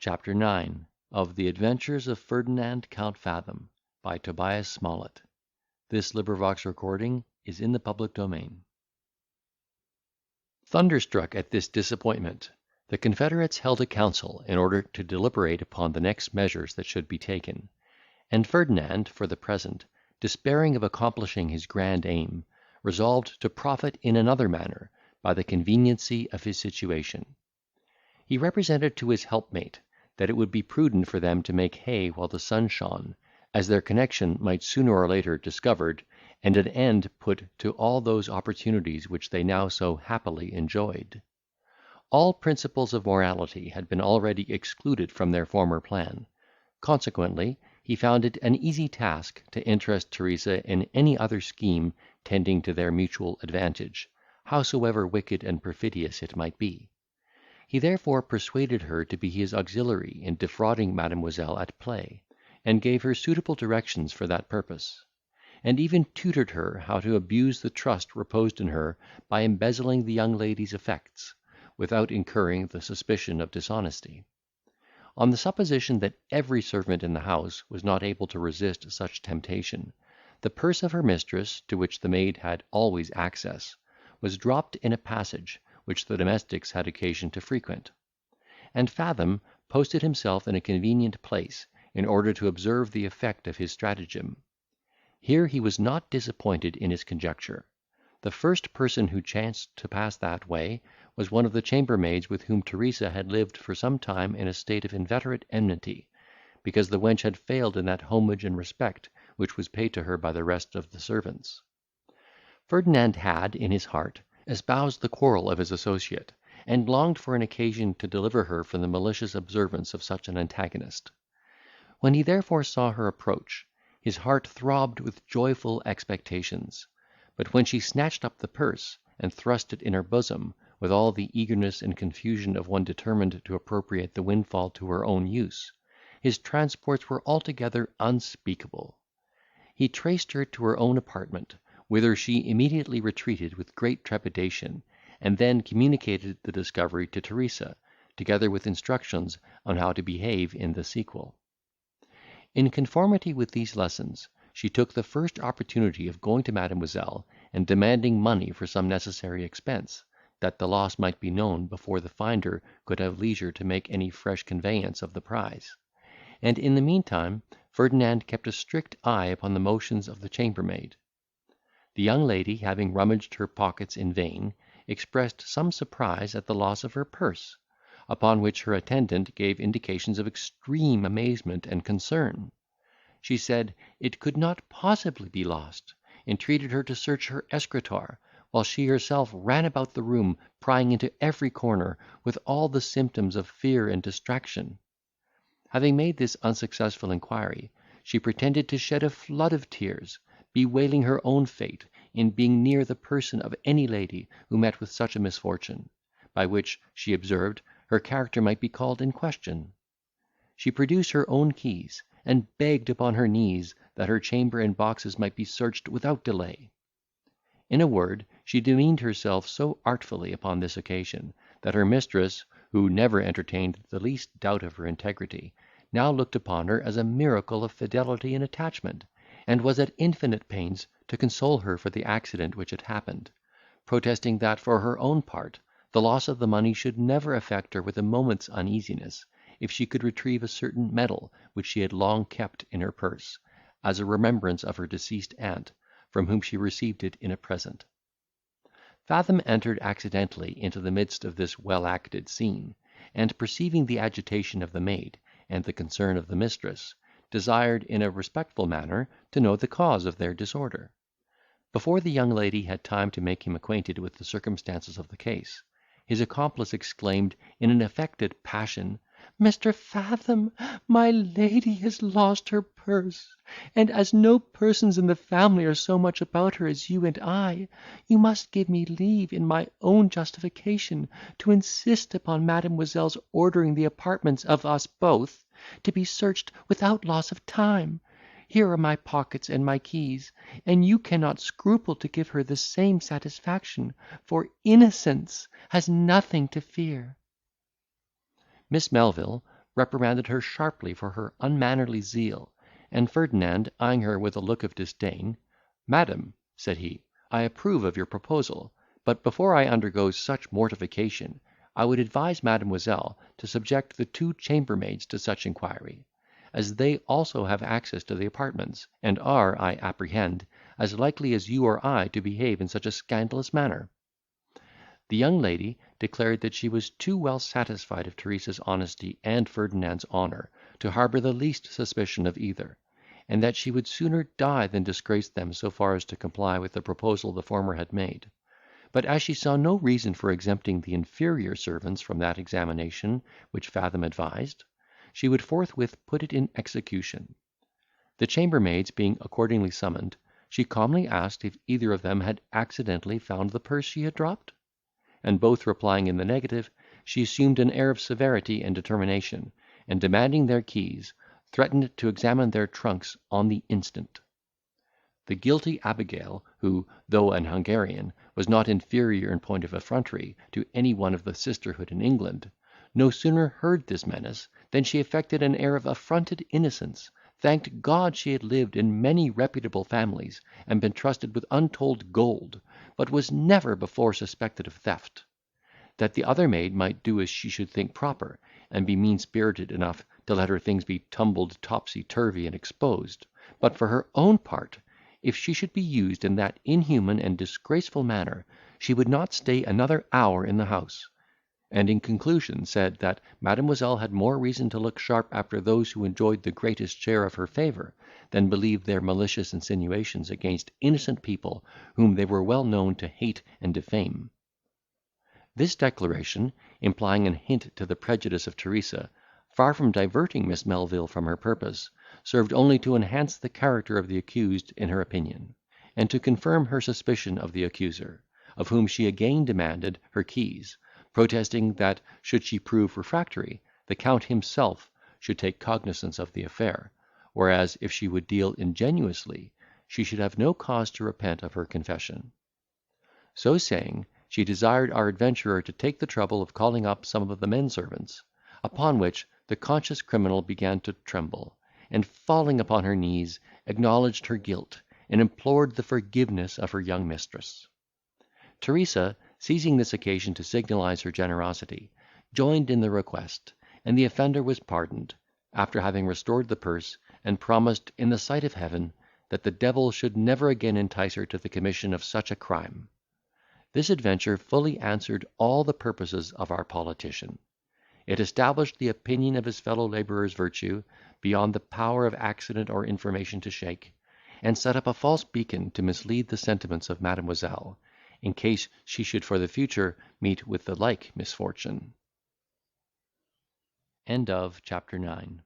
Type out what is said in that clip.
Chapter 9. Of the Adventures of Ferdinand Count Fathom, by Tobias Smollett. Recording is in the public domain. Thunderstruck at this disappointment, the confederates held a council in order to deliberate upon the next measures that should be taken; and Ferdinand, for the present, despairing of accomplishing his grand aim, resolved to profit in another manner by the conveniency of his situation. He represented to his helpmate that it would be prudent for them to make hay while the sun shone, as their connection might sooner or later discovered, and an end put to all those opportunities which they now so happily enjoyed. All principles of morality had been already excluded from their former plan; consequently, he found it an easy task to interest Teresa in any other scheme tending to their mutual advantage, howsoever wicked and perfidious it might be. He therefore persuaded her to be his auxiliary in defrauding Mademoiselle at play, and gave her suitable directions for that purpose; and even tutored her how to abuse the trust reposed in her by embezzling the young lady's effects, without incurring the suspicion of dishonesty. On the supposition that every servant in the house was not able to resist such temptation, the purse of her mistress, to which the maid had always access, was dropped in a passage which the domestics had occasion to frequent; and Fathom posted himself in a convenient place, in order to observe the effect of his stratagem. Here he was not disappointed in his conjecture. The first person who chanced to pass that way was one of the chambermaids with whom Teresa had lived for some time in a state of inveterate enmity, because the wench had failed in that homage and respect which was paid to her by the rest of the servants. Ferdinand had, in his heart, espoused the quarrel of his associate, and longed for an occasion to deliver her from the malicious observance of such an antagonist. When he therefore saw her approach, his heart throbbed with joyful expectations; but when she snatched up the purse, and thrust it in her bosom, with all the eagerness and confusion of one determined to appropriate the windfall to her own use, his transports were altogether unspeakable. He traced her to her own apartment, whither she immediately retreated with great trepidation, and then communicated the discovery to Teresa, together with instructions on how to behave in the sequel. In conformity with these lessons, she took the first opportunity of going to Mademoiselle, and demanding money for some necessary expense, that the loss might be known before the finder could have leisure to make any fresh conveyance of the prize; and in the meantime Ferdinand kept a strict eye upon the motions of the chambermaid. The young lady, having rummaged her pockets in vain, expressed some surprise at the loss of her purse, upon which her attendant gave indications of extreme amazement and concern. She said, it could not possibly be lost, entreated her to search her escritoire, while she herself ran about the room, prying into every corner, with all the symptoms of fear and distraction. Having made this unsuccessful inquiry, she pretended to shed a flood of tears, bewailing her own fate in being near the person of any lady who met with such a misfortune, by which, she observed, her character might be called in question. She produced her own keys, and begged upon her knees that her chamber and boxes might be searched without delay. In a word, she demeaned herself so artfully upon this occasion, that her mistress, who never entertained the least doubt of her integrity, now looked upon her as a miracle of fidelity and attachment, and was at infinite pains to console her for the accident which had happened, protesting that, for her own part, the loss of the money should never affect her with a moment's uneasiness, if she could retrieve a certain medal which she had long kept in her purse, as a remembrance of her deceased aunt, from whom she received it in a present. Fathom entered accidentally into the midst of this well-acted scene, and perceiving the agitation of the maid, and the concern of the mistress, desired, in a respectful manner, to know the cause of their disorder. Before the young lady had time to make him acquainted with the circumstances of the case, his accomplice exclaimed, in an affected passion, "Mr. Fathom, my lady has lost her purse; and as no persons in the family are so much about her as you and I, you must give me leave, in my own justification, to insist upon Mademoiselle's ordering the apartments of us both to be searched without loss of time. Here are my pockets and my keys, and you cannot scruple to give her the same satisfaction, for innocence has nothing to fear." Miss Melvil, reprimanded her sharply for her unmannerly zeal, and Ferdinand, eyeing her with a look of disdain, "Madam," said he, "I approve of your proposal; but before I undergo such mortification, I would advise Mademoiselle to subject the two chambermaids to such inquiry, as they also have access to the apartments, and are, I apprehend, as likely as you or I to behave in such a scandalous manner." The young lady declared that she was too well satisfied of Teresa's honesty and Ferdinand's honour to harbour the least suspicion of either, and that she would sooner die than disgrace them so far as to comply with the proposal the former had made. But as she saw no reason for exempting the inferior servants from that examination which Fathom advised, she would forthwith put it in execution. The chambermaids being accordingly summoned, she calmly asked if either of them had accidentally found the purse she had dropped; and both replying in the negative, she assumed an air of severity and determination, and demanding their keys, threatened to examine their trunks on the instant. The guilty Abigail, who, though an Hungarian, was not inferior in point of effrontery to any one of the sisterhood in England, no sooner heard this menace, than she affected an air of affronted innocence, thanked God she had lived in many reputable families, and been trusted with untold gold, but was never before suspected of theft; that the other maid might do as she should think proper, and be mean-spirited enough to let her things be tumbled topsy-turvy and exposed; but for her own part, if she should be used in that inhuman and disgraceful manner, she would not stay another hour in the house; and in conclusion said, that Mademoiselle had more reason to look sharp after those who enjoyed the greatest share of her favour, than believe their malicious insinuations against innocent people whom they were well known to hate and defame. This declaration, implying an hint to the prejudice of Teresa, far from diverting Miss Melville from her purpose, served only to enhance the character of the accused in her opinion, and to confirm her suspicion of the accuser, of whom she again demanded her keys, protesting that, should she prove refractory, the Count himself should take cognizance of the affair, whereas, if she would deal ingenuously, she should have no cause to repent of her confession. So saying, she desired our adventurer to take the trouble of calling up some of the men servants; upon which the conscious criminal began to tremble, and, falling upon her knees, acknowledged her guilt, and implored the forgiveness of her young mistress. Teresa, seizing this occasion to signalise her generosity, joined in the request, and the offender was pardoned, after having restored the purse, and promised, in the sight of Heaven, that the devil should never again entice her to the commission of such a crime. This adventure fully answered all the purposes of our politician. It established the opinion of his fellow labourer's virtue, beyond the power of accident or information to shake, and set up a false beacon to mislead the sentiments of Mademoiselle, in case she should for the future meet with the like misfortune. End of Chapter 9.